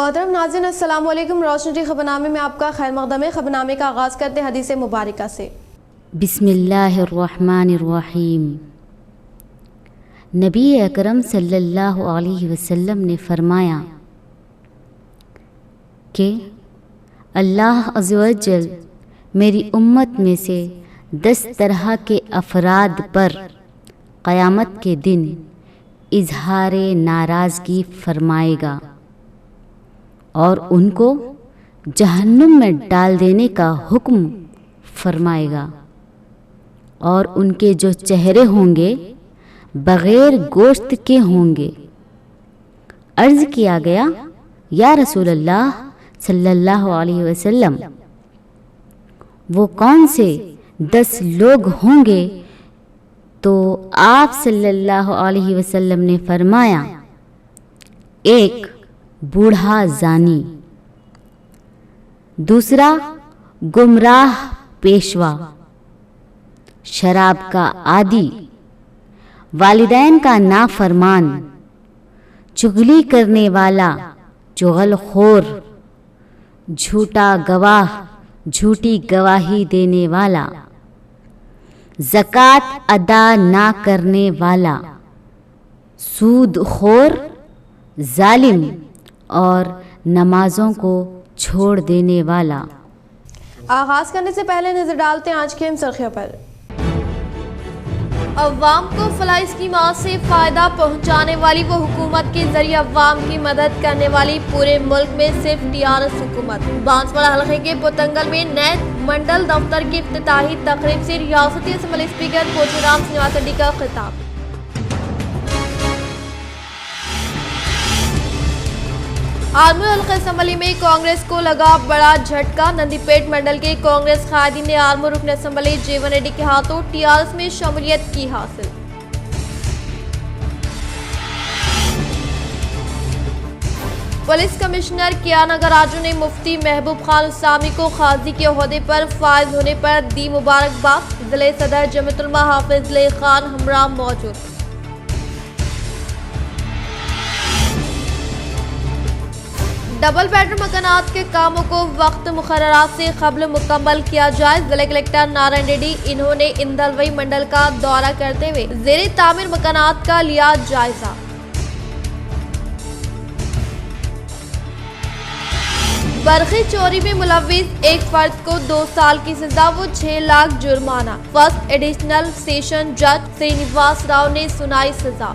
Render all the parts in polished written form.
मोहतरम नाज़रीन, अस्सलाम वालेकुम। रोशनी खबरनामे में आपका खैर मक़दम है। खबरनामे का आगाज़ करते हैं हदीस मुबारका से। बिस्मिल्लाहिर्रहमानिर्रहीम। नबी अकरम सल्लल्लाहु अलैहि वसल्लम ने फरमाया कि अल्लाह अज़्ज़ व जल मेरी उम्मत में से 10 तरह के अफराद पर क़यामत के दिन इजहार नाराज़गी फरमाएगा और उनको जहन्नुम में डाल देने का हुक्म फरमाएगा, और उनके जो चेहरे होंगे बग़ैर गोश्त के होंगे। अर्ज़ किया गया, या रसूल अल्लाह सल्लल्लाहु अलैहि वसल्लम, वो कौन से 10 लोग होंगे? तो आप सल्लल्लाहु अलैहि वसल्लम ने फरमाया, एक बूढ़ा जानी, दूसरा गुमराह पेशवा, शराब का आदी, वालिदैन का नाफरमान, चुगली करने वाला, चुगलखोर, झूठा गवाह, झूठी गवाही देने वाला, ज़कात अदा ना करने वाला, सूदखोर, जालिम और नमाजों को छोड़ देने वाला। आगाज़ करने से पहले नजर डालते हैं आज के अहम सुर्खियों पर। अवाम को फलाही स्कीमात से फ़ायदा पहुँचाने वाली वो हुकूमत के जरिए अवाम की मदद करने वाली पूरे मुल्क में सिर्फ टीआरएस हुकूमत। बांसवाड़ा हलके के पोतंगल में नए मंडल दफ्तर की इफ्तिताही तकरीब से रियासती असम्बली स्पीकर कोचीराम श्रीनिवास रेड्डी का खिताब। आलमपुर हल्का असम्बली में कांग्रेस को लगा बड़ा झटका। नंदीपेट मंडल के कांग्रेस कायदीन ने आलमपुर रुकन असम्बली जीवन रेड्डी के हाथों टीआरएस में शमूलियत की हासिल। पुलिस कमिश्नर कियानगर राजू ने मुफ्ती महबूब खान उस्सामी को काजी के ओहदे पर फायज होने पर दी मुबारकबाद। जिले सदर जमीयतुल उलमा हाफिज ले खान हमरा मौजूद। डबल बेडरूम मकानात के कामों को वक्त मुकर्ररात से कबल मुकम्मल किया जाए। जिला कलेक्टर नारायण रेड्डी इन्होंने इंदलवई मंडल का दौरा करते हुए ज़ेरे तामीर मकानात का लिया जायजा। बरखी चोरी में मुलव्विस एक फर्द को 2 साल की सजा व 6 लाख जुर्माना। फर्स्ट एडिशनल सेशन जज श्रीनिवास राव ने सुनाई सजा।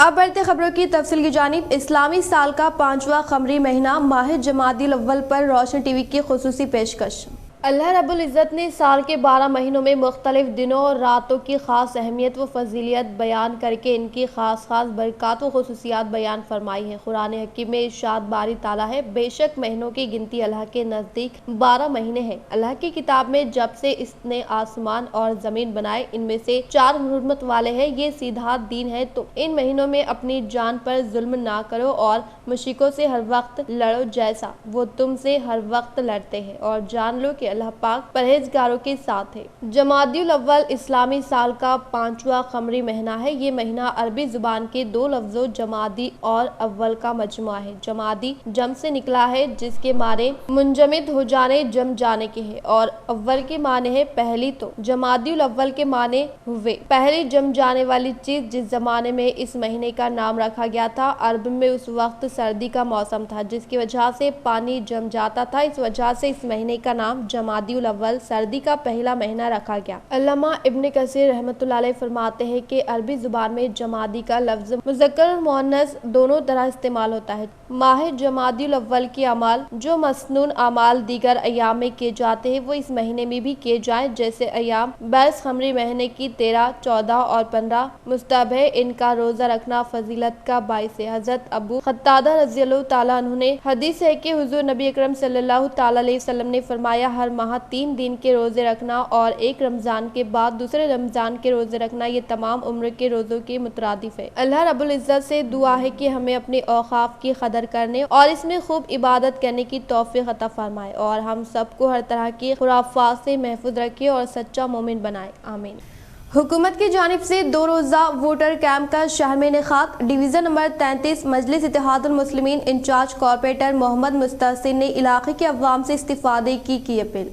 अब बढ़ते खबरों की तफसील की जानिब। इस्लामी साल का 5वां कमरी महीना माह जमादिल अव्वल पर रोशनी टीवी की खुसूसी पेशकश। अल्लाह रब्बुल इज़्ज़त ने साल के 12 महीनों में मुख्तलिफ दिनों और रातों की ख़ास अहमियत व फजीलियत बयान करके इनकी ख़ास बरक़ात व खुसूसियात बयान फरमाई हैं। कुरान हकीम में इरशाद बारी ताला है, बेशक महीनों की गिनती अल्लाह के नज़दीक 12 महीने हैं। अल्लाह की किताब में जब से इसने आसमान और ज़मीन बनाए इनमें से 4 हुर्मत वाले हैं। ये सीधा दीन है, तो इन महीनों में अपनी जान पर जुल्म ना करो और मुश्रिकों से हर वक्त लड़ो जैसा वो तुमसे हर वक्त लड़ते हैं, और जान लो कि अल्लाह पाक परहेजगारों के साथ है। जमादियुल अव्वल इस्लामी साल का 5वां कमरी महीना है। ये महीना अरबी जुबान के 2 लफ्जों जमादी और अव्वल का मजमुआ है। जमादी जम से निकला है, जिसके माने मुंजमिद हो जाने, जम जाने के है, और अव्वल के माने है पहली। तो जमादियुल अव्वल के माने हुए पहली जम जाने वाली चीज। जिस जमाने में इस महीने का नाम रखा गया था, अरब में उस वक्त सर्दी का मौसम था, जिसकी वजह से पानी जम जाता था। इस वजह से इस महीने का नाम जमादियुल अव्वल सर्दी का पहला महीना रखा गया। अल्लामा इब्न कसीर रहमतुल्लाह अलैह फरमाते हैं कि अरबी जुबान में जमादी का लफ्ज मुज़क्कर और मुअन्नस दोनों तरह इस्तेमाल होता है। माह जमादियुल अव्वल के अमाल जो मसनून अमाल दीगर अयाम में किए जाते हैं, वो इस महीने में भी किए जाएं। जैसे अयाम बैस खमरी महीने की 13, 14 और 15 मुस्तहब है। इनका रोजा रखना फजीलत का बाइस है। हजरत अबू खत्तादा रज़ियल्लाहु ताला अन्हु ने हदीस है कि हुजूर नबी अकरम सल्लल्लाहु ताला अलैहि वसल्लम ने फरमाया, हर माह 3 दिन के रोजे रखना और एक रमजान के बाद दूसरे रमजान के रोजे रखना, ये तमाम उम्र के रोजों के मुतरादिफ है। अल्लाह रब्बुल इज़्ज़त से दुआ है कि हमें अपने औकाफ की कदर करने और इसमें खूब इबादत करने की तौफीक अता फरमाए, और हम सबको हर तरह की खुराफात से महफूज रखे और सच्चा मोमिन बनाए। आमीन। हुकूमत की जानिब से 2 रोज़ा वोटर कैंप का शहर में इनेकाद। डिवीज़न नंबर 33 मजलिस इत्तेहादुल मुस्लिमीन इंचार्ज कॉरपोरेटर मोहम्मद मुस्तहसिन ने इलाके के अवाम से इस्तिफादे की अपील।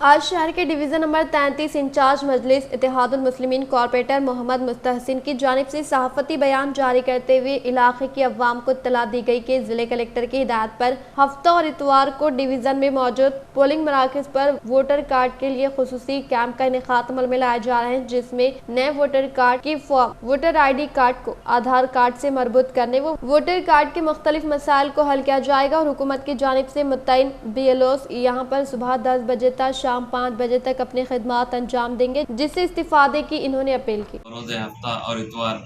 आज शहर के डिवीज़न नंबर 33 इंचार्ज मजलिस इत्तेहादुल मुस्लिमीन कॉरपोरेटर मोहम्मद मुस्तहसिन की जानिब से सहाफ़ती बयान जारी करते हुए इलाके की अवाम को इत्तला दी गई कि ज़िले कलेक्टर की हिदायत पर हफ्ता और इतवार को डिवीज़न में मौजूद पोलिंग मराकज़ पर वोटर कार्ड के लिए खुसूसी कैंप का इनेकाद अमल में लाए जा रहे हैं, जिसमें नए वोटर कार्ड की फॉर्म, वोटर ID कार्ड को आधार कार्ड से मरबूत करने व वोटर कार्ड के मुख्तलिफ मसाइल को हल किया जाएगा और हुकूमत की जानिब से मुतय्यन BLOs यहाँ पर सुबह 10 बजे तक शाम 5 बजे तक अपनी खिदमत अंजाम देंगे, जिससे इस्तिफादे की इन्होंने अपील की। रोज़े हफ्ता और इतवार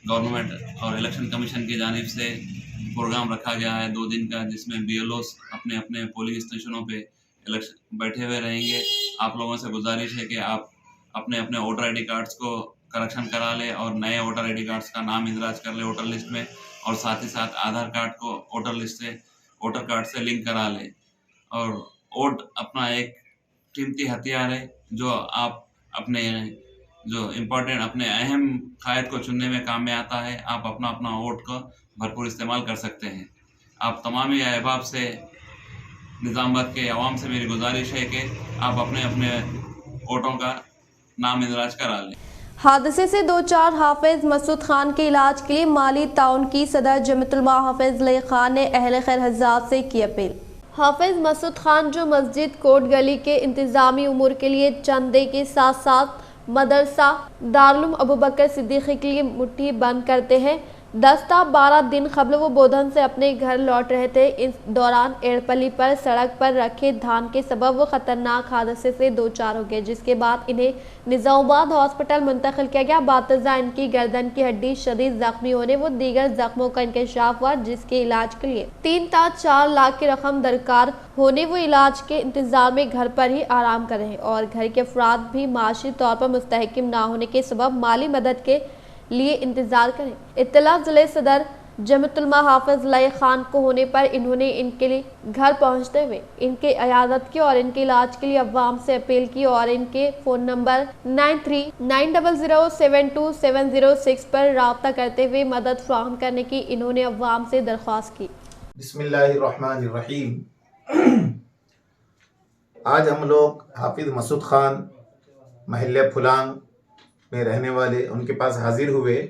गवर्नमेंट और इलेक्शन कमीशन की जानिब से प्रोग्राम रखा गया है 2 दिन का, जिसमें BLOs अपने अपने पोलिंग स्टेशनों पे इलेक्शन बैठे हुए रहेंगे। आप लोगों से गुजारिश है कि आप अपने अपने वोटर ID कार्ड्स को करेक्शन करा लें और नए वोटर ID कार्ड्स का नाम इंदराज कर लें वोटर लिस्ट में, और साथ ही साथ आधार कार्ड को वोटर लिस्ट से वोटर कार्ड से लिंक करा लें। और वोट अपना एक कीमती हथियार है जो आप अपने जो इम्पोर्टेंट अपने अहम कायद को चुनने में काम में आता है। आप अपना अपना वोट का भरपूर इस्तेमाल कर सकते हैं। आप तमाम अहबाब से निज़ामाबाद के अवाम से मेरी गुजारिश है कि आप अपने अपने वोटों का नाम इंदराज करा लें। हादसे से 2-4 हाफिज मसूद खान के इलाज के लिए माली ताउन की सदर जमीयतुल उलमा हाफिज लई खान ने अहले खैर हज़रात से की अपील। हाफिज मसूद खान जो मस्जिद कोट गली के इंतज़ामी उमूर के लिए चंदे के साथ साथ मदरसा दारुल अबू बकर सिद्दीकी के लिए मुट्ठी बंद करते हैं। 10-12 दिन कबल वो बोधन से अपने घर लौट रहे थे। इस दौरान एड़पल्ली पर सड़क पर रखे धान के सबब वो खतरनाक हादसे से 2-4 हो गए, जिसके बाद इन्हें निज़ामाबाद हॉस्पिटल मुंतकिल किया गया। बातज़ा इनकी गर्दन की हड्डी शदीद जख्मी होने व दीगर जख्मों का इंकशाफ हुआ, जिसके इलाज के लिए 3-4 लाख की रकम दरकार होने वो इलाज के इंतजार में घर पर ही आराम कर रहे हैं और घर के अफराद भी माशी तौर पर मुस्तहकिम ना होने के सबब माली मदद के लिए इंतजार करें। इत्तला जिले सदर जमीयतुल उलमा हाफिज लई खान को होने पर इन्होंने इनके लिए घर पहुंचते हुए इनके इयादत की और इनके इलाज के लिए अवाम से अपील की और इनके फ़ोन नंबर 9390072706 पर राब्ता करते हुए मदद फराहम करने की इन्होंने अवाम से दरख्वास्त की। बिस्मिल्लाहिर्रहमानिर्रहीम। आज हम लोग हाफिज मसूद खान महल्ले फुलांग में रहने वाले उनके पास हाजिर हुए।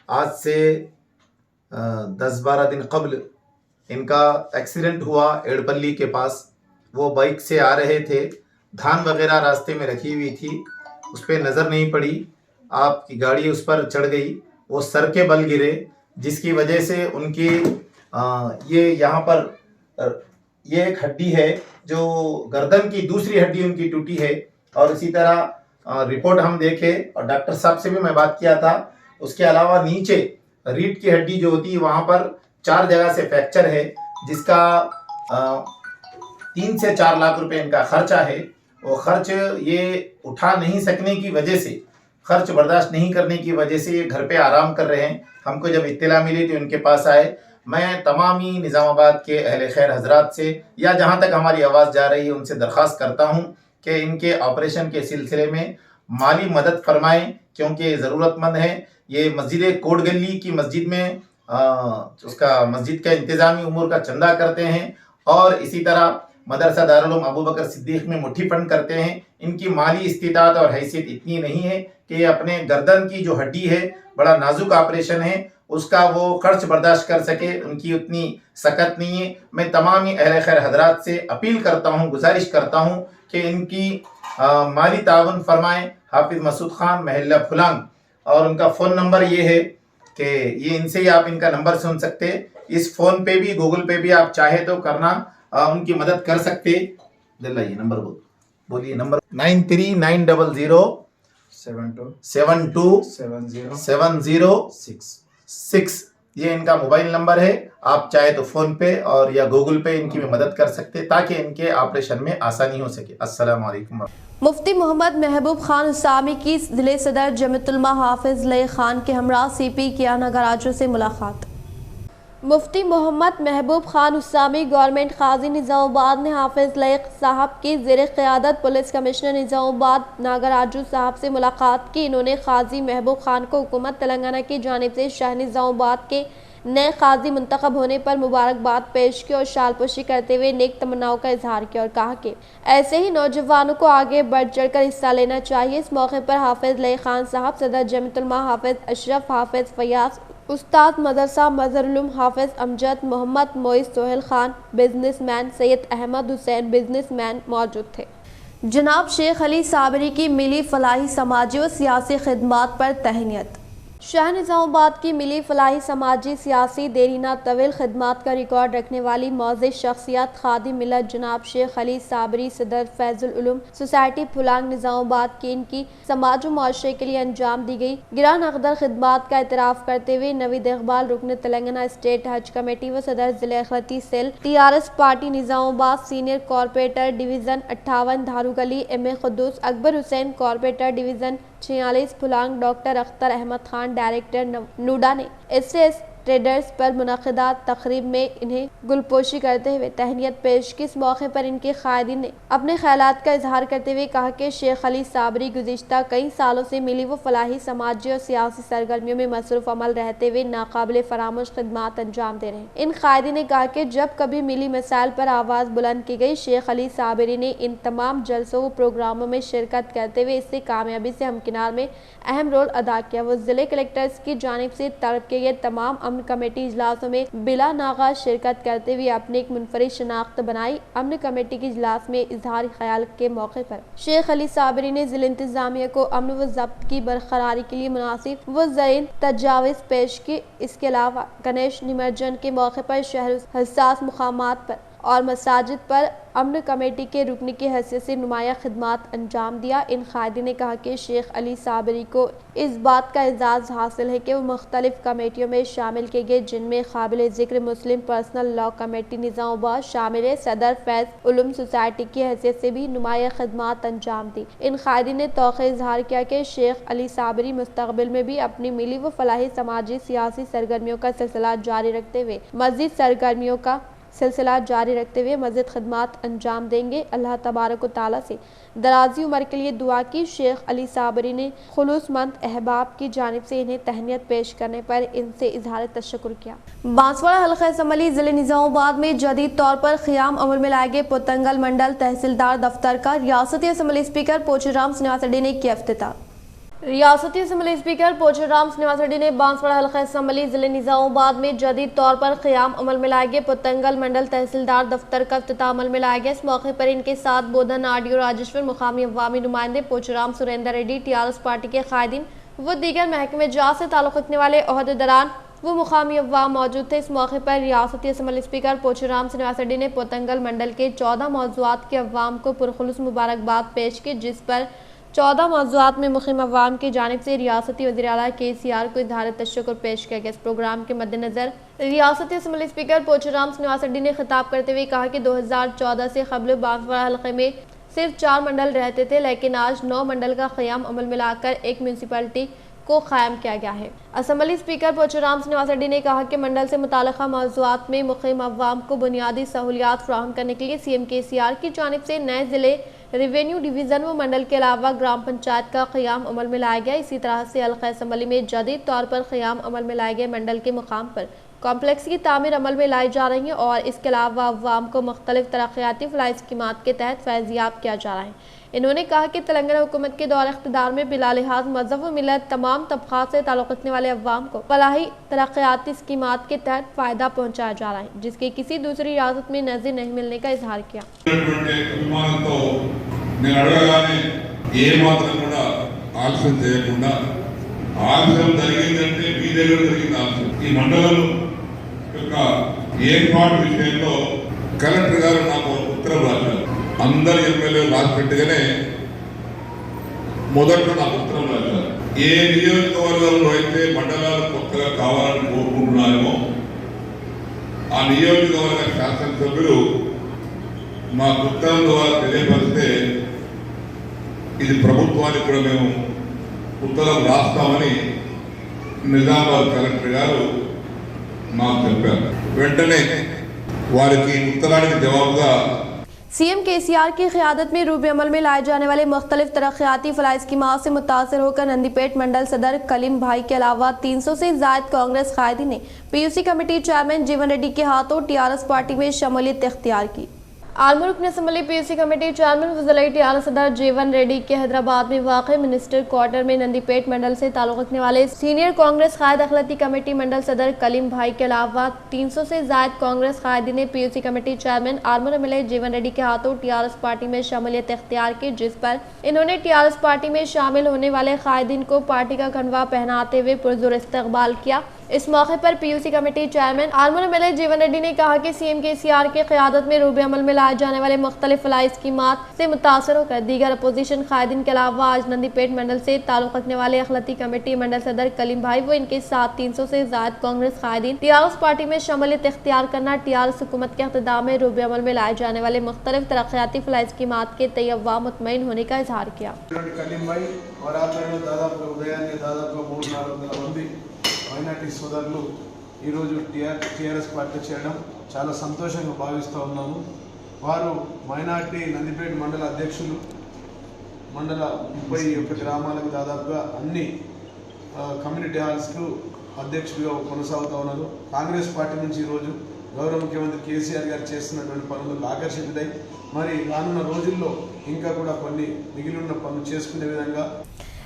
आज से 10-12 दिन कबल इनका एक्सीडेंट हुआ एड़पल्ली के पास। वो बाइक से आ रहे थे, धान वगैरह रास्ते में रखी हुई थी, उस पर नज़र नहीं पड़ी, आपकी गाड़ी उस पर चढ़ गई, वो सर के बल गिरे, जिसकी वजह से उनकी ये यहाँ पर ये एक हड्डी है जो गर्दन की दूसरी हड्डी उनकी टूटी है। और इसी तरह रिपोर्ट हम देखे और डॉक्टर साहब से भी मैं बात किया था। उसके अलावा नीचे रीढ़ की हड्डी जो होती है वहाँ पर 4 जगह से फ्रैक्चर है, जिसका 3 से 4 लाख रुपए इनका खर्चा है। वो खर्च ये उठा नहीं सकने की वजह से, खर्च बर्दाश्त नहीं करने की वजह से ये घर पे आराम कर रहे हैं। हमको जब इत्तला मिली तो उनके पास आए। मैं तमामी निज़ामाबाद के अहले खैर हजरात से या जहाँ तक हमारी आवाज़ जा रही है उनसे दरख्वास्त करता हूँ कि इनके ऑपरेशन के सिलसिले में माली मदद फरमाएं, क्योंकि ज़रूरतमंद है। ये मस्जिद कोट गली की मस्जिद में उसका मस्जिद का इंतज़ामी उमूर का चंदा करते हैं और इसी तरह मदरसा दारुल अबू बकर सिद्दीक में मुट्ठी फंड करते हैं। इनकी माली इस्तिताअत और हैसियत इतनी नहीं है कि अपने गर्दन की जो हड्डी है, बड़ा नाजुक ऑपरेशन है, उसका वो खर्च बर्दाश्त कर सके, उनकी उतनी सकत नहीं है। मैं तमाम अहले खैर हजरात से अपील करता हूँ, गुजारिश करता हूँ कि इनकी माली ताउन फरमाएं। हाफिज मसूद खान महल्ला फुलांग, और उनका फ़ोन नंबर ये है कि ये इनसे ही आप इनका नंबर सुन सकते। इस फ़ोन पे भी गूगल पे भी आप चाहे तो करना, उनकी मदद कर सकते। दिलाइए नंबर, बोलिए नंबर 9390727006। ये इनका मोबाइल नंबर है। आप चाहे तो फ़ोन पे और या गूगल पे इनकी भी मदद कर सकते ताकि इनके ऑपरेशन में आसानी हो सके। अस्सलाम वालेकुम। मुफ्ती मोहम्मद महबूब खान उसामी की जिले सदर जमीयतुल उलमा हाफिज लई खान के हमरा CP कियाना गराजों से मुलाकात। मुफ्ती मोहम्मद महबूब खान उस्सामी गवर्नमेंट काजी निज़ामाबाद ने हाफिज लैक साहब की ज़ेर क़यादत पुलिस कमिश्नर निज़ामाबाद नागराजू साहब से मुलाकात की। इन्होंने काजी महबूब खान को हुकूमत तेलंगाना की जानिब से शहर निज़ामाबाद के नए काजी मुंतखब होने पर मुबारकबाद पेश की और शालपोशी करते हुए नेक तमन्नाओं का इजहार किया और कहा कि ऐसे ही नौजवानों को आगे बढ़ चढ़कर हिस्सा लेना चाहिए। इस मौके पर हाफिज लैक खान साहब, सदर जमीयतुल उलमा हाफिज अशरफ, हाफिज फयाज, उस्ताद मदरसा मजहरुल हाफिज अमजद, मोहम्मद मोइस, सोहेल खान बिजनेसमैन, सैयद अहमद हुसैन बिजनेसमैन मौजूद थे। जनाब शेख अली साबरी की मिली फलाही समाजी व सियासी खिदमात पर तहनीत। शहर निज़ामाबाद की मिली फलाही समाजी सियासी देरीना तवील खिदमात का रिकॉर्ड रखने वाली मौज़ शख्सियत खादिम मिलत जनाब शेख अली साबरी, सदर फैजुल उलूम सोसाइटी फुलांग निज़ामाबाद की इनकी समाज व मुआशरे के लिए अंजाम दी गई गिरान अकदर खिदमात का एतराफ़ करते हुए नवीद इकबाल, रुकन तेलंगाना स्टेट हज कमेटी व सदर जिला अखलती cell TRS party Nizamabad, senior corporator division 58 धारूगली MA Quddus, Akbar Hussain corporator division 46 Phulang, doctor Akhtar Ahmed Khan director NUDA ने SS ट्रेडर्स पर मुनक़िदा तकरीब में इन्हें गुलपोशी करते हुए तहनीत पेश की। इस मौके पर इनके कायदीन ने अपने ख्यालात का इजहार करते हुए कहा कि शेख अली साबरी गुज़िश्ता कई सालों से मिली व फलाही समाजी और सियासी सरगर्मियों में मसरूफ़ अमल रहते हुए नाकाबिल फरामोश खिदमात अंजाम दे रहे हैं। इन कायदीन ने कहा कि जब कभी मिली मसाइल पर आवाज़ बुलंद की गई, शेख अली साबरी ने इन तमाम जलसों व प्रोग्रामों में शिरकत करते हुए इससे कामयाबी से हमकिनार में अहम रोल अदा किया। वो ज़िले कलेक्टर्स की जानिब से तलब किए गए तमाम अमन कमेटी इजलासों में बिला नागा शिरकत करते हुए अपनी एक मुनफरिद शनाख्त बनाई। अमन कमेटी के इजलास में इजहार ख्याल के मौके पर शेख अली साबरी ने जिला इंतजामिया को अमन व ज़ब्त की बरकरारी के लिए मुनासिब व ज़रीन तजावीज़ पेश की। इसके अलावा गणेश निमज्जन के मौके पर शहर हसास मुकामात पर और मसाजिद पर अमन कमेटी के रुकन की हैसियत से नुमाया खिदमात अंजाम दिया। इन कायदीन ने कहा कि शेख अली साबरी को इस बात का एजाज़ हासिल है कि वो मुख्तलिफ कमेटियों में शामिल किए गए, जिनमें काबिल ज़िक्र मुस्लिम पर्सनल लॉ कमेटी निज़ामाबाद शामिल है। सदर फैज़ उलूम सोसाइटी की हैसियत से भी नुमाया खिदमात अंजाम दी। इन कायदीन ने तौक़े इजहार किया कि शेख अली साबरी मुस्तक़बिल में भी अपनी मिली व फलाही समाजी सियासी सरगर्मियों का सिलसिला जारी रखते हुए मज़ीद खिदमात अंजाम देंगे। अल्लाह तबारक व तआला से दराजी उम्र के लिए दुआ की। शेख अली साबरी ने खुलूसमंद अहबाब की जानिब से इन्हें तहनीत पेश करने पर इनसे इजहार तशक्कुर किया। बांसवाड़ा हल्का असम्बली ज़िले निज़ामाबाद में जदीद तौर पर क़याम अमल में लाए गए पोतंगल मंडल तहसीलदार दफ्तर का रियासती असम्बली स्पीकर पोचूराम श्रीनिवास रेड्डी ने किया इफ्तिताह। रियासती असम्बली स्पीकर पोचूराम श्रीनिवास रेड्डी ने बांसवाड़ा हल्का असम्बली ज़िले निज़ामाबाद में जदीद तौर पर क़याम अमल में लाए गए पोतंगल मंडल तहसीलदार दफ्तर का इफ्तिताह अमल में लाया गया। इस मौके पर इनके साथ बोधन आरडीओ राजेश्वर, मुकामी अवामी नुमाइंदे पोचूराम सुरेंद्र रेड्डी, TRS पार्टी के कायदीन व दीगर महकमे जात से ताल्लुक़ रखने वाले ओहदेदारान वो मुकामी अवाम मौजूद थे। इस मौके पर रियासती असम्बली स्पीकर पोचूराम श्रीनिवास रेड्डी ने पोतंगल मंडल के 14 मौज़ूआत के अवाम को पुरखुलूस मुबारकबाद पेश की, जिस पर 14 मौज़ूआत में मुक़ीम अवाम की जानिब से रियासती वज़ीर आला KCR को इज़हार तशक्कुर पेश किया गया। इस प्रोग्राम के मद्देनज़र रियासती असम्बली स्पीकर पोचूराम श्रीनिवास रेड्डी ने खिताब करते हुए कहा कि 2014 से कबल बांसवाड़ा हल्के में सिर्फ 4 मंडल रहते थे, लेकिन आज 9 मंडल का क़याम अमल में लाकर एक म्यूनसिपलिटी को कायम किया गया है। असम्बली स्पीकर पोचूराम श्रीनिवास रेड्डी ने कहा कि मंडल से मुताल्लिक़ा मौज़ूआत में मुक़ीम अवाम को बुनियादी सहूलियात फ़राहम करने के लिए CM KCR की जानिब से नए ज़िले रेवेन्यू डिवीज़न व मंडल के अलावा ग्राम पंचायत का क़याम अमल में लाया गया। इसी तरह से हल्का असम्बली में जदीद तौर पर क़याम अमल में लाए गए मंडल के मुकाम पर कॉम्प्लेक्स की तामीर अमल में लाई जा रही है और इसके अलावा अवाम को मुख्तलिफ तरक्याती फलाही स्कीमात के तहत फैज़याब किया जा रहा है। इन्होंने कहा कि तेलंगाना हुकूमत के दौर इख्तिदार में बिला लिहाज मज़हब व मिलत तमाम तबक़ात से ताल्लुक़ रखने वाले अवाम को फलाही तरक्याती स्कीमात के तहत फ़ायदा पहुँचाया जा रहा है, जिसके किसी दूसरी रियासत में नज़ीर नहीं मिलने का इजहार किया। నేను అడగగానే ఏమాత్రం కూడా ఆలస్యం చేయకుండా ఆలస్యం జరిగిందంటే మీ దగ్గర జరిగింది ఆలస్యం. ఈ మండలం యొక్క ఏర్పాటు విషయంలో కలెక్టర్ గారు నాకు ఉత్తరం రాశారు. అందరు ఎమ్మెల్యేలు రాసిపెట్టుగానే మొదట్లో నాకు ఉత్తరం రాశారు. ఏ నియోజకవర్గంలో అయితే మండలాలు కొత్తగా కావాలని కోరుకుంటున్నారేమో ఆ నియోజకవర్గ శాసనసభ్యులు మా ఉత్తరం ద్వారా తెలియపరిస్తే ఇది ప్రభుత్వానికి కూడా మేము ఉత్తరం రాస్తామని నిజామాబాద్ కలెక్టర్ గారు మాకు చెప్పారు. వెంటనే వారికి ఉత్తరానికి జవాబుగా सीएम केसीआर की क़यादत में रूबे अमल में लाए जाने वाले मुख्तलिफ तरक्याती फलाई स्कीमात से मुतासर होकर नंदीपेट मंडल सदर कलीम भाई के अलावा 300 से ज़ायद कांग्रेस कायदीन ने पीयूसी कमेटी चेयरमैन जीवन रेड्डी के हाथों टीआरएस पार्टी में शमूलियत इख्तियार की। आलमूर रुकन असम्बली पीयूसी कमेटी चेयरमैन फजल टीआरएस सदर जीवन रेड्डी के हैदराबाद में वाक़ मिनिस्टर क्वार्टर में नंदीपेट मंडल से ताल्लुक़ रखने वाले सीनियर कांग्रेस कायद अखिलती कमेटी मंडल सदर कलीम भाई के अलावा 300 से ज़ायद कांग्रेस कायदीन ने PUC committee chairman Armoor MLA जीवन रेड्डी के हाथों टीआरएस पार्टी में शमूलियत इख्तियार की, जिस पर इन्होंने टीआरएस पार्टी में शामिल होने वाले कायदीन को पार्टी का खंडवा पहनाते हुए पुरजोर इस्तकबाल किया। इस मौके पर PUC committee chairman Armoor MLA जीवन रेड्डी ने कहा कि सीएम केसीआर की क़यादत में रूबे अमल में लाए जाने वाले मुख्तलिफ फलाई स्कीमात से मुतासर होकर दीगर अपोजिशन कायदीन के अलावा आज नंदीपेट मंडल से ताल्लुक़ रखने वाले अखिलती कमेटी मंडल सदर कलीम भाई व इनके साथ 300 से ज़ायद कांग्रेस कायदीन टीआरएस पार्टी में शमूलियत इख्तियार करना टीआरएस हुकूमत के इक़्तिदार में रूबे अमल में लाए जाने वाले मुख्तलिफ तरक्याती फलाई स्कीमात के तय्यबा मुतमईन होने का इजहार किया। మైనార్టీ సోదరులు ఈరోజు టీఆర్ఎస్ పార్టీ చేయడం చాలా సంతోషంగా భావిస్తూ ఉన్నాము. వారు మైనార్టీ నందిపేట మండల అధ్యక్షులు, మండల 31 గ్రామాలకు దాదాపుగా అన్ని కమ్యూనిటీ హాల్స్కు అధ్యక్షులుగా కొనసాగుతూ ఉన్నారు. కాంగ్రెస్ పార్టీ నుంచి ఈరోజు గౌరవ ముఖ్యమంత్రి కేసీఆర్ గారు చేస్తున్నటువంటి పనులకు ఆకర్షితులై మరి రానున్న రోజుల్లో ఇంకా కూడా కొన్ని మిగిలిన పనులు చేసుకునే విధంగా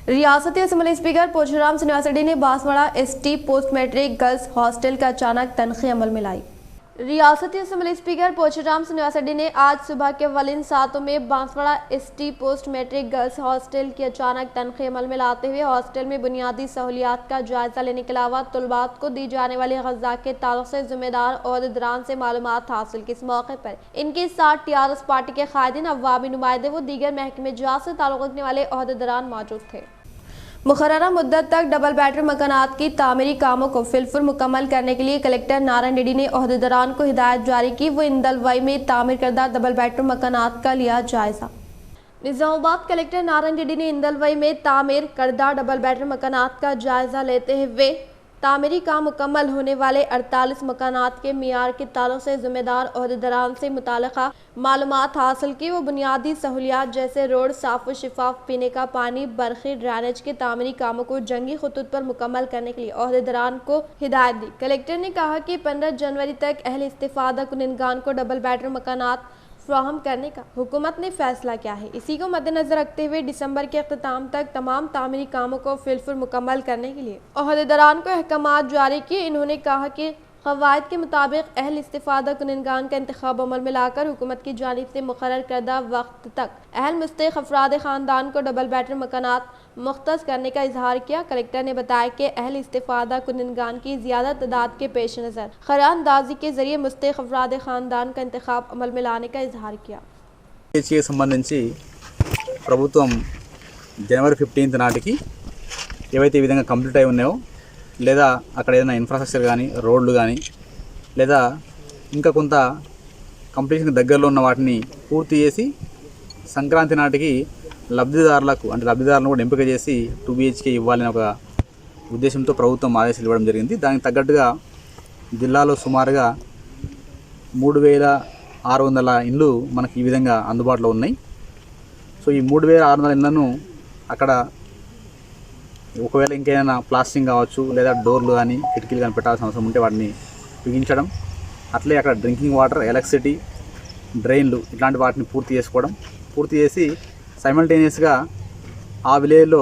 रियासती असम्बली स्पीकर पोचराम श्रीनिवास रेड्डी ने Banswada ST post matric girls hostel का अचानक तनख्वाह अमल में लाई। रियासती असम्बली स्पीकर पोचराम श्रीनिवास रेड्डी ने आज सुबह के अवलिन सातों में Banswada ST post matric girls hostel की अचानक तनख्वाह अमल में लाते हुए हॉस्टल में बुनियादी सहूलियात का जायजा लेने के अलावा तलबात को दी जाने वाली ग़ज़ा के ताल्लुक़ से ज़िम्मेदार ओहदेदारान से मालूमात हासिल की। इस मौके पर इनके साथ टीआरएस पार्टी के कायदीन, अवामी नुमाइंदे व दीगर महकमे जात से ताल्लुक़ रखने वाले ओहदेदारान मौजूद थे। मुकर्ररा मुद्दत तक डबल बेडरूम मकानात की तामीरी कामों को फिलफुल मुकम्मल करने के लिए कलेक्टर नारायण रेड्डी ने ओहदेदारान को हिदायत जारी की। वो इंदलवाई में तामीर करदा डबल बेडरूम मकानात का लिया जायजा। निज़ामाबाद कलेक्टर नारायण रेड्डी ने इंदलवाई में तामीर करदा डबल बेडरूम मकानात का जायजा लेते हुए तामीरी काम मुकम्मल होने वाले 48 मकानात के मियार के ताल्लुक़ से ज़िम्मेदार ओहदेदारान से मुताल्लिक़ा मालूमात हासिल की। वो बुनियादी सहूलियात जैसे रोड, साफ़ व शिफाफ पीने का पानी, बरक़ी, ड्रेनेज के तामीरी कामों को जंगी खतूत पर मुकम्मल करने के लिए ओहदेदारान को हिदायत दी। कलेक्टर ने कहा कि 15 जनवरी तक अहल इस्तिफ़ादा कुनिंदगान को डबल बेडरूम मकानात फ्राहम करने का हुकूमत ने फैसला किया है। इसी को मद्देनजर रखते हुए दिसंबर के अख्ताम तक तमाम तामीरी कामों को फिलफुल मुकम्मल करने के लिए ओहदेदारान को अहकामात जारी किए। इन्होंने कहा कि क़वायद के मुताबिक अहल इस्तिफ़ादा कुनिंदगान का इंतखाब अमल में लाकर हुकूमत की जानिब से मुकर्रर करदा वक्त तक अहल मुस्तहिक़ अफराद ख़ानदान को डबल बेडरूम मकानात मुख्तस करने का इजहार किया। कलेक्टर ने बताया कि अहल इस्तिफ़ादा कुनिंदगान की ज़्यादा तादाद के पेश नज़र ख़रानदाजी के ज़रिए मुस्तहिक़ अफराद ख़ानदान का इंतखाब अमल में लाने का इजहार किया। కి సంబంధించి ప్రభుత్వం జనవరి 15 నాటికి ఏవైతే ఈ విధంగా కంప్లీట్ అయి ఉన్నాయో లేదా అక్కడ ఏదైనా ఇన్ఫ్రాస్ట్రక్చర్ కానీ రోడ్లు కానీ లేదా ఇంకా కొంత కంప్లీషన్ దగ్గరలో ఉన్న వాటిని పూర్తి చేసి సంక్రాంతి నాటికి లబ్ధిదారులను కూడా ఎంపిక చేసి 2 BHK ఇవ్వాలని ఒక ఉద్దేశంతో ప్రభుత్వం ఆదేశాలు ఇవ్వడం జరిగింది. దానికి తగ్గట్టుగా జిల్లాలో సుమారుగా 3600 ఇండ్లు మనకి ఈ విధంగా అందుబాటులో ఉన్నాయి. సో ఈ 3600 ఇండ్లను అక్కడ ఒకవేళ ఇంకేమైనా ప్లాస్టింగ్ కావచ్చు లేదా డోర్లు కానీ కిటికీలు కానీ పెట్టాల్సిన అవసరం ఉంటే వాటిని బిగించడం, అట్లే అక్కడ డ్రింకింగ్ వాటర్, ఎలక్ట్రిసిటీ, డ్రైన్లు ఇట్లాంటి వాటిని పూర్తి చేసి సైమల్టేనియస్గా ఆ విలేజ్లో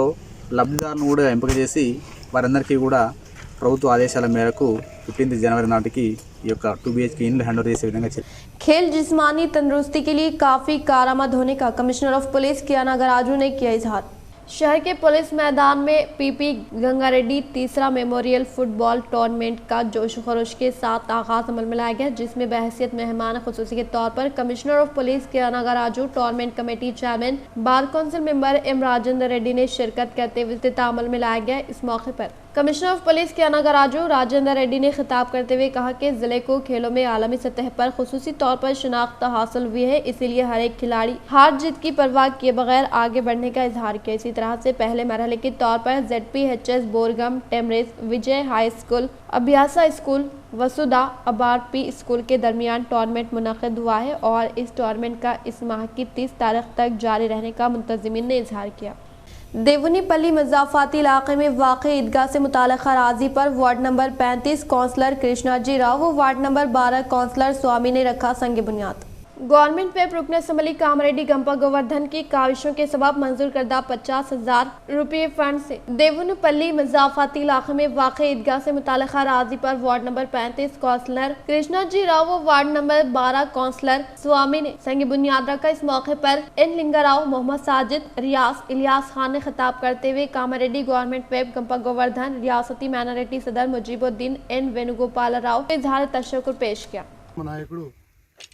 లబ్ధిదారులను కూడా ఎంపిక చేసి వారందరికీ కూడా ప్రభుత్వ ఆదేశాల మేరకు 15 जनवरी నాటికి ఈ యొక్క 2 BHK ఇండ్లు హ్యాండ్ ఓవర్ చేసే విధంగా खेल जिस्मानी तंदुरुस्ती के लिए काफ़ी कारआमद होने का कमिश्नर ऑफ पुलिस कियाना गराजू ने किया इजहार। शहर के पुलिस मैदान में पीपी गंगा रेड्डी तीसरा मेमोरियल फुटबॉल टूर्नामेंट का जोश खरोश के साथ आगाज अमल में लाया गया, जिसमें बहैसियत मेहमान खुसूसी के तौर पर कमिश्नर ऑफ पुलिस कियाना गराजू, tournament committee chairman, bar council member M Rajendra Reddy ने शिरकत करते हुए इख्तिताम अमल में लाया गया। इस मौके पर कमिश्नर ऑफ पुलिस के अनागराजू राजेंद्र रेड्डी ने खिताब करते हुए कहा कि जिले को खेलों में आलमी सतह पर खुसूसी तौर पर शिनाख्त हासिल हुई है, इसीलिए हर एक खिलाड़ी हार जीत की परवाह किए बगैर आगे बढ़ने का इजहार किया। इसी तरह से पहले मरहले के तौर पर ZPHS बोरगम, टेमरेज, विजय हाई स्कूल, अभ्यासा स्कूल, वसुधा अबारपी स्कूल के दरमियान टूर्नामेंट मुनक़िद हुआ है और इस टूर्नामेंट का इस माह की 30 तारीख तक जारी रहने का मुंतज़िमीन ने इजहार किया। देवनीपल्ली मज़ाफ़ाती इलाके में वाक़ई ईदगाह से मुताल्लिक़ा अराज़ी पर ward number 35 counsellor Krishna ji Rao व वार्ड नंबर 12 काउंसलर स्वामी ने रखा संग बुनियाद। गवर्नमेंट पे रुकन असम्बली कामरेड्डी गंपा गोवर्धन की काविशों के सबब मंजूर करदा 50,000 रुपये फंड से देवनीपल्ली मज़ाफ़ाती इलाके में वाक़ई ईदगाह से मुताल्लिक़ा अराज़ी पर ward number 35 counsellor Krishna ji Rao व वार्ड नंबर 12 काउंसलर स्वामी ने संग बुनियाद रखा। इस मौके पर एन लिंगाराव, मोहम्मद साजिद, रियाज, इलियास खान ने खिताब करते हुए कामरेड्डी गवर्नमेंट वेब गंपा गोवर्धन रियासती माइनॉरिटी सदर मुजीबुद्दीन एन वेणुगोपाल राव को इजहार तशक्कुर पेश किया।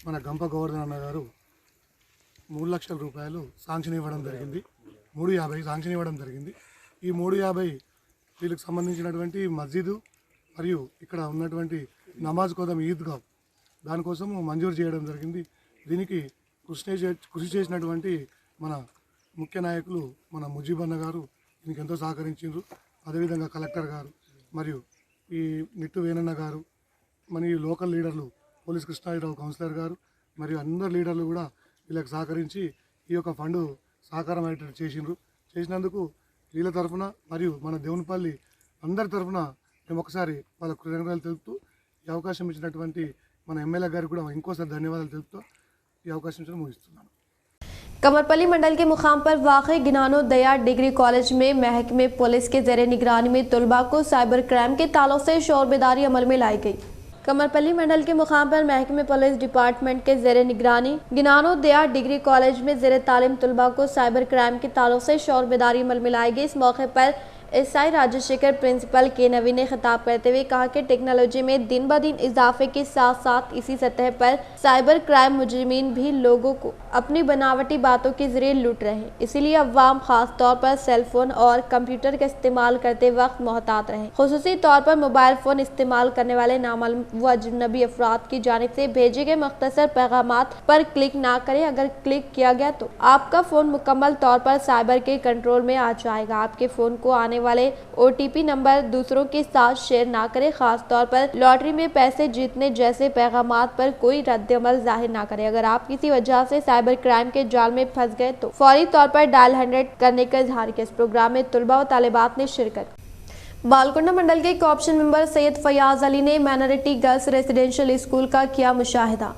మన గంప గోవర్ధన్ అన్న గారు 3 లక్షల రూపాయలు శాంక్షన్ ఇవ్వడం జరిగింది. 350 శాంక్షన్ ఇవ్వడం జరిగింది. ఈ 350 వీళ్ళకి సంబంధించినటువంటి మస్జిద్ మరియు ఇక్కడ ఉన్నటువంటి నమాజ్ కోసం ఈద్గా దానికోసం మంజూరు చేయడం జరిగింది. దీనికి కృషి చేసినటువంటి మన ముఖ్య నాయకులు మన ముజీబ్ అన్న గారు దీనికి ఎంతో సహకరించారు. అదేవిధంగా కలెక్టర్ గారు మరియు ఈ నిట్టు వేణన్న గారు మరియు లోకల్ లీడర్లు పోలీస్ కృష్ణారావు కౌన్సిలర్ గారు మరియు అందరు లీడర్లు కూడా వీళ్ళకి సహకరించి ఈ యొక్క ఫండ్ సహకారం అయ్యేటట్టు చేసినందుకు వీళ్ళ తరఫున మరియు మన దేవునిపల్లి అందరి తరఫున మేము ఒకసారి వాళ్ళ కృతజ్ఞతలు తెలుపుతూ ఈ అవకాశం ఇచ్చినటువంటి మన ఎమ్మెల్యే గారికి కూడా ఇంకోసారి ధన్యవాదాలు తెలుపుతూ ఈ అవకాశం ఇచ్చిన ముగిస్తున్నాను। कमरपल्ली मंडल के मुकाम पर वाक़ई गिनानो दया डिग्री कॉलेज में महकमे पुलिस के ज़ेरे निगरानी में तलबा को साइबर क्राइम के ताल्लुक से शोर बेदारी अमल में लाई गई। कमरपल्ली मंडल के मुकाम पर महकमे पुलिस डिपार्टमेंट के ज़ेरे निगरानी गिनानो दया डिग्री कॉलेज में ज़ेरे तालीम तलबा को साइबर क्राइम के ताल्लुक से शोर बेदारी अमल में लाई गई। इस मौके पर एसआई राजशेखर प्रिंसिपल के नवी ने खिताब करते हुए कहा कि टेक्नोलॉजी में दिन ब दिन इजाफे के साथ साथ इसी सतह पर साइबर क्राइम मुजरिमीन भी लोगों को अपनी बनावटी बातों के जरिए लूट रहे हैं, इसीलिए अवाम खास तौर पर सेल फोन और कंप्यूटर का इस्तेमाल करते वक्त मोहतात रहें। खुसूसी तौर पर मोबाइल फ़ोन इस्तेमाल करने वाले नामालूम व अजनबी अफराद की जानिब से भेजे गए मुख्तसर पैगामात पर क्लिक ना करें। अगर क्लिक किया गया तो आपका फ़ोन मुकम्मल तौर पर साइबर के कंट्रोल में आ जाएगा। आपके फ़ोन को आने वाले OTP नंबर दूसरों के साथ शेयर ना करें। खास तौर पर लॉटरी में पैसे जीतने जैसे पैगामात पर कोई रद्द-ए-अमल जाहिर ना करें। अगर आप किसी वजह से साइबर क्राइम के जाल में फंस गए तो फौरी तौर पर डायल 100 करने का इजहार किया। इस प्रोग्राम में तलबा व तालिबात ने शिरकत। बालकोंडा मंडल के कॉर्पोरेशन मेंबर सैयद फयाज अली ने माइनॉरिटी गर्ल्स रेसिडेंशियल स्कूल का किया मुशाहिदा।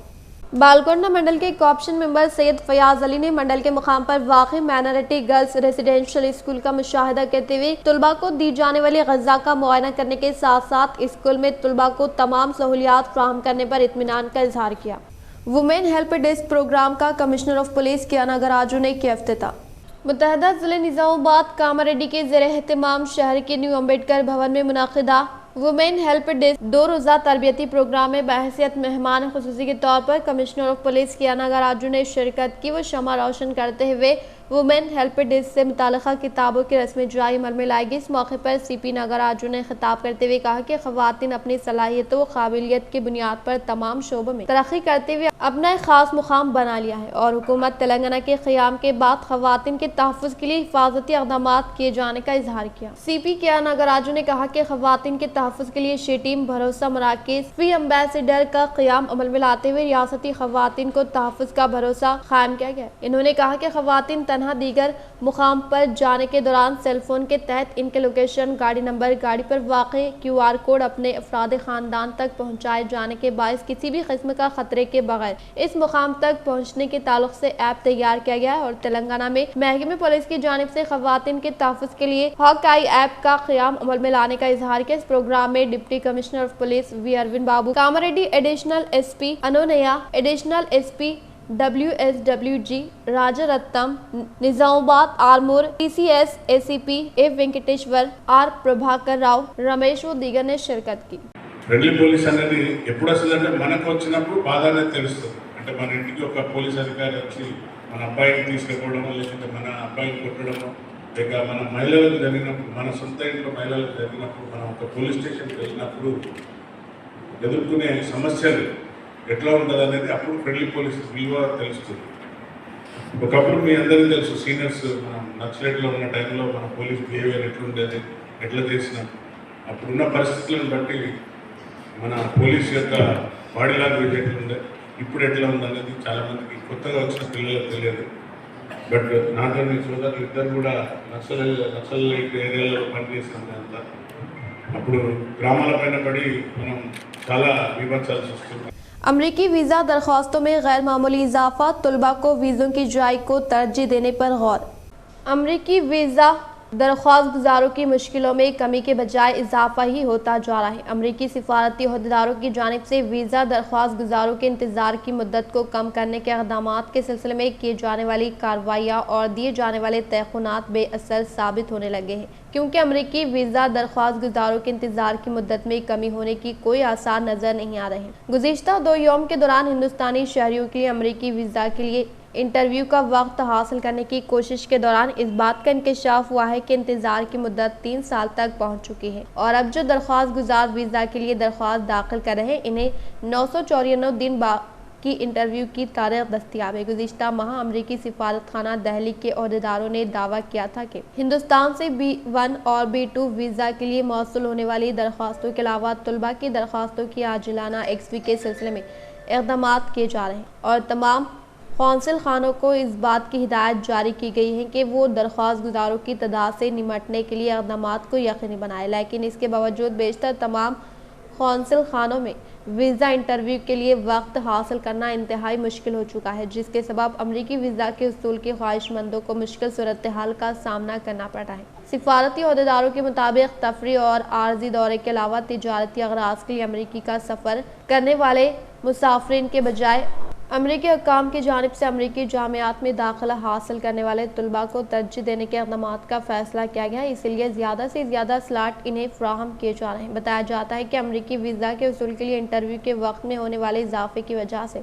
बालकोंडा मंडल के कॉर्पोरेशन मेंबर सैयद फयाज अली ने मंडल के मुकाम पर वाक़ई माइनॉरिटी गर्ल्स रेसिडेंशियल स्कूल का मुशाहिदा करते हुए तलबा को दी जाने वाली ग़िज़ा का मुआयना करने के साथ साथ स्कूल में तलबा को तमाम सहूलियात फ्राहम करने पर इत्मीनान का इजहार किया। वुमेन हेल्प डेस्क प्रोग्राम का कमिश्नर ऑफ पुलिस के अनागराजू ने किया इफ्तिताह। मुत्तहदा ज़िले निज़ामाबाद कामारेड्डी के ज़ेरे एहतमाम शहर के न्यू अम्बेडकर भवन में मुनाकिदा वुमेन हेल्प डेस्क 2 रोज़ा तरबियती प्रोग्राम में बहैसियत मेहमान खुसूसी के तौर पर कमिश्नर ऑफ पुलिस के अनागराजू ने शिरकत की। वो शमा रोशन करते हुए वुमेन हेल्प डेस्क से मुताल्लिक़ा किताबों की रस्म इजराई अमल में लाई गई। इस मौके पर CP नागराजू ने खिताब करते हुए कहा कि ख़वातीन अपनी सलाहियतों व काबिलियत की बुनियाद पर तमाम शोबों में तरक्की करते हुए अपना एक खास मुकाम बना लिया है और हुकूमत तेलंगाना के क़याम के बाद ख़वातीन के तहफ़्फ़ुज़ के लिए हिफाजती इक़दामात किए जाने का इजहार किया। CP के नागराजू ने कहा कि ख़वातीन के तहफ़्फ़ुज़ के लिए शेटीम भरोसा मराकज़ फ्री एम्बेसडर का क़याम अमल में लाते हुए रियासती ख़वातीन को तहफ़्फ़ुज़ का भरोसा कायम किया गया। इन्होंने कहा कि ख़वातीन तनहा दीगर मुकाम पर जाने के दौरान सेलफोन के तहत इनके लोकेशन, गाड़ी नंबर, गाड़ी पर वाक़ई QR कोड अपने अफराद ख़ानदान तक पहुँचाए जाने के बायस किसी भी किस्म का खतरे के बगैर इस मुकाम तक पहुँचने के ताल्लुक से ऐप तैयार किया गया है और तेलंगाना में महकमे पुलिस की जानिब से ख़वातीन के तहफ़्फ़ुज़ के लिए हॉकाई ऐप का क़याम अमल में लाने का इजहार किया। इस प्रोग्राम में deputy commissioner of police V Arvind Babu, Kamareddy additional SP अनोनया, additional SP WSWG Rajaratnam, Nizamabad Armoor TCS ACP A Venkateshwar, R Prabhakar Rao, Ramesh व दीगर ने शिरकत की। ఫ్రెండ్లీ పోలీస్ అనేది ఎప్పుడు వస్తుందంటే మనకు వచ్చినప్పుడు బాధ అనేది తెలుస్తుంది। అంటే మన ఇంటికి ఒక పోలీస్ అధికారి వచ్చి మన అబ్బాయిని తీసుకెళ్ళడమో లేకపోతే మన అబ్బాయిని కొట్టడమో లేక మన మహిళలకు జరిగినప్పుడు, మన సొంత ఇంట్లో మహిళలకు జరిగినప్పుడు, మనం ఒక పోలీస్ స్టేషన్కి వెళ్ళినప్పుడు ఎదుర్కొనే సమస్యలు ఎట్లా ఉంటుంది అనేది అప్పుడు ఫ్రెండ్లీ పోలీస్ విలువ తెలుస్తుంది. ఒకప్పుడు మీ అందరికీ తెలుసు, సీనియర్స్ మనం నక్సలైట్లో ఉన్న టైంలో మన పోలీస్ బిహేవియర్ ఎట్లుండేది, ఎట్లా చేసినాం, అప్పుడున్న పరిస్థితులను బట్టి మన పోలీస్ యొక్క బాడీ లాంగ్వేజ్ ఎట్లుండే, ఇప్పుడు ఎట్లా ఉందనేది చాలామందికి కొత్తగా వచ్చిన పిల్లలకు తెలియదు. బట్ నాతో మీ సోదరులు ఇద్దరు కూడా నక్సలైట్ ఏరియాలో పనిచేస్తాం అంతా. అప్పుడు గ్రామాల పైన పడి మనం చాలా విభజించాల్సి వస్తుంది. अमरीकी वीज़ा दरख्वास्तों में गैर मामूली इजाफा, तलबा को वीज़ों की जाई को तरजीह देने पर गौर। अमरीकी वीज़ा दरख्वास्त गुजारों की मुश्किलों में कमी के बजाय इजाफा ही होता जा रहा है। अमरीकी सिफारती अहदेदारों की जानिब से वीज़ा दरख्वास्त गुजारों के इंतज़ार की मुद्दत को कम करने के इक़दाम के सिलसिले में किए जाने वाली कार्रवाइयाँ और दिए जाने वाले तयख़ुनात बेअसर साबित होने लगे हैं, क्योंकि अमरीकी वीज़ा दरख्वास्त गुजारों के इंतज़ार की मुद्दत में कमी होने की कोई आसार नज़र नहीं आ रहे हैं। गुज़िश्ता 2 यौम के दौरान हिंदुस्तानी शहरियों के लिए अमरीकी वीज़ा के लिए इंटरव्यू का वक्त हासिल करने की कोशिश के दौरान इस बात का इंकशाफ हुआ है कि इंतज़ार की मुद्दत 3 साल तक पहुंच चुकी है और अब जो दरख्वास्त गुजार वीज़ा के लिए दरख्वास्त दाखिल कर रहे हैं, इन्हें 994 दिन की इंटरव्यू की तारीख दस्तियाब है। गुज़िश्ता माह अमरीकी सिफारत खाना दिल्ली के अहदेदारों ने दावा किया था कि हिंदुस्तान से B1 और B2 वीज़ा के लिए मौसूल होने वाली दरख्वास्तों के अलावा तलबा की दरख्वास्तों की आजिलाना XV के सिलसिले में इक़दाम किए जा रहे हैं और तमाम कौंसिल खानों को इस बात की हिदायत जारी की गई है कि वो दरख्वास्त गुजारों की तादाद से निमटने के लिए इक़दाम को यकीनी बनाए। लेकिन इसके बावजूद बेशतर तमाम कौंसिल खानों में वीज़ा इंटरव्यू के लिए वक्त हासिल करना इंतहाई मुश्किल हो चुका है, जिसके सबब अमरीकी वीज़ा के उसूल के ख्वाहिशमंदों को मुश्किल सूरत हाल का सामना करना पड़ रहा है। सिफारती अहदेदारों के मुताबिक तफरी और आर्जी दौरे के अलावा तिजारती अगराज के लिए अमरीकी का सफ़र करने वाले मुसाफिरीन के बजाय अमरीकी हुक्काम की जानिब से अमरीकी जामियात में दाखिला हासिल करने वाले तलबा को तरजीह देने के इक़दाम का फैसला किया गया है। इसीलिए ज़्यादा से ज़्यादा स्लॉट इन्हें फ्राहम किए जा रहे हैं। बताया जाता है कि अमरीकी वीज़ा के उसूल के लिए इंटरव्यू के वक्त में होने वाले इजाफे की वजह से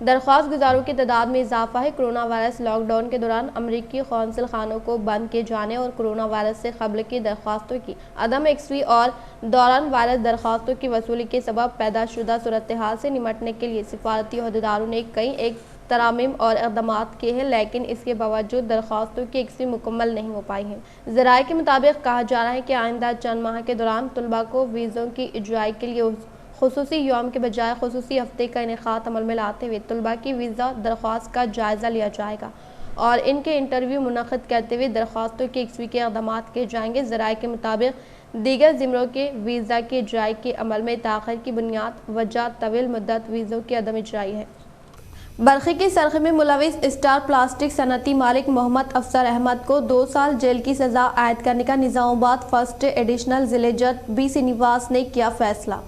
दरख्वास्त गुजारों की तादाद में इजाफा है। कोरोना वायरस लॉकडाउन के दौरान अमरीकी कौंसिल खानों को बंद किए जाने और कोरोना वायरस से कबल की दरख्वास्तों की अदम XV और दौरान वायरस दरख्वास्तों की वसूली के सबब पैदा शुदा सूरत हाल से निमटने के लिए सिफारती अहदेदारों ने कई तरामीम और इक़दाम किए हैं, लेकिन इसके बावजूद दरख्वास्तों की XV मुकम्मल नहीं हो पाई है। ज़राए के मुताबिक कहा जा रहा है कि आइंदा चंद माह के दौरान तलबा को वीज़ों की इजराई के लिए खुसूसी यौम के बजाय खुसूसी हफ्ते का इनेकाद अमल में लाते हुए तलबा की वीज़ा दरख्वास्त का जायज़ा लिया जाएगा और इनके इंटरव्यू मुनक़िद करते हुए दरख्वास्तों के XV के इक़दाम किए जाएंगे। ज़राए के मुताबिक दीगर ज़िमरों के वीज़ा की इजराई के अमल में ताख़िर की बुनियाद वजह तवील मुद्दत वीज़ों की अदम इजराई है। बरखे की सरखे में मुलविस स्टार प्लास्टिक सनती मालिक मोहम्मद अफसर अहमद को 2 साल जेल की सज़ा आयद करने का निज़ामाबाद फर्स्ट एडिशनल जिले जज B श्रीनिवास ने किया फैसला।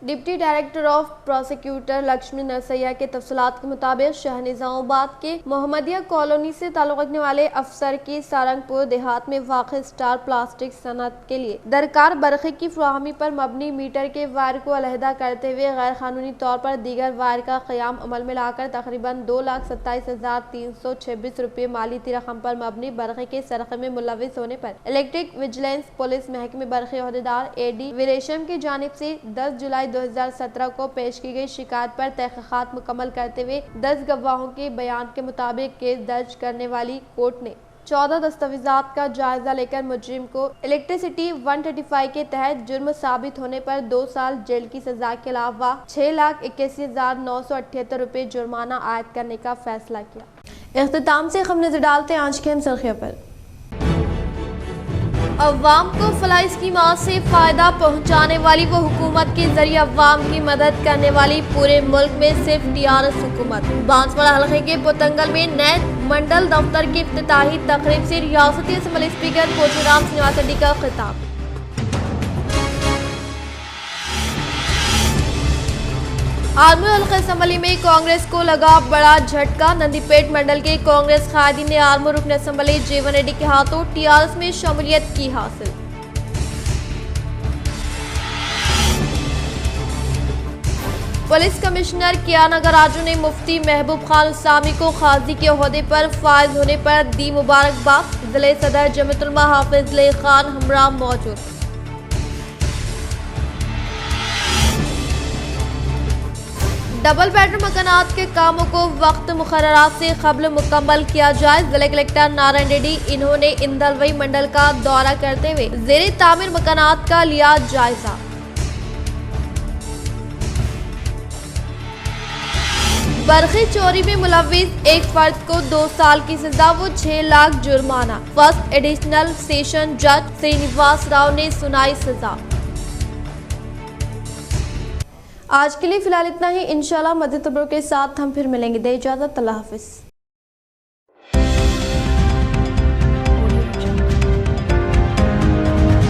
Deputy director of prosecutor Lakshmi Narsaiah के तफसीलात के मुताबिक शहर निज़ामाबाद के मोहम्मदिया कॉलोनी से ताल्लुक़ रखने वाले अफसर की सारंगपुर देहात में वाक़ स्टार प्लास्टिक सनत के लिए दरकार बरखे की फराहमी पर मबनी मीटर के वायर को अलहदा करते हुए गैर कानूनी तौर पर दीगर वायर का क़याम अमल में लाकर तकरीबन 2,27,326 रुपये मालीती रकम पर मबनी बरखे के सरखे में मुलविस होने पर इलेक्ट्रिक विजिलेंस पुलिस महकमे बरखे अहदेदार AD विरेशम की जानिब से 10 जुलाई 2017 को पेश की गई शिकायत पर तहक़ीक़ात मुकम्मल करते हुए 10 गवाहों के बयान के मुताबिक केस दर्ज करने वाली कोर्ट ने 14 दस्तावेज़ात का जायजा लेकर मुजरिम को इलेक्ट्रिसिटी 135 के तहत जुर्म साबित होने पर 2 साल जेल की सजा के अलावा 6,81,978 रुपये जुर्माना आयद करने का फैसला किया। इख्तिताम से हम नजर डालते हैं आज के हम सुर्खियों पर। अवाम को फलाही स्कीमात से फ़ायदा पहुँचाने वाली वो हुकूमत के जरिए अवाम की मदद करने वाली पूरे मुल्क में सिर्फ TRS हुकूमत। बांसवाड़ा हल्के के पोतंगल में नए मंडल दफ्तर की इफ्तिताही तकरीब से रियासती असम्बली स्पीकर पोचूराम श्रीनिवास रेड्डी का खिताब। आर्मूर हल्का असम्बली में कांग्रेस को लगा बड़ा झटका। नंदीपेट मंडल के कांग्रेस कायदीन ने आर्मूर रुकन असम्बली जीवन रेड्डी के हाथों TRS में शमूलियत की हासिल। पुलिस कमिश्नर किया नगराजू ने मुफ्ती महबूब खान उसामी को काजी के ओहदे पर फायज होने पर दी मुबारकबाद। जिले सदर जमीयतुल उलमा हाफिज ले खान हमरा मौजूद। डबल बेडरूम मकानात के कामों को वक्त मुकर्ररात से कबल मुकम्मल किया जाए। जिला कलेक्टर नारायण रेड्डी इन्होंने इंदलवई मंडल का दौरा करते हुए ज़ेरे तामीर मकानात का लिया जायजा। बरखी चोरी में मुलव्विस एक फर्द को 2 साल की सजा व 6 लाख जुर्माना। फर्स्ट एडिशनल सेशन जज श्रीनिवास राव ने सुनाई सजा। आज के लिए फिलहाल इतना ही। इंशाल्लाह मज़ीद खबरों के साथ हम फिर मिलेंगे। दे इजाज़त, अल्लाह हाफिज़।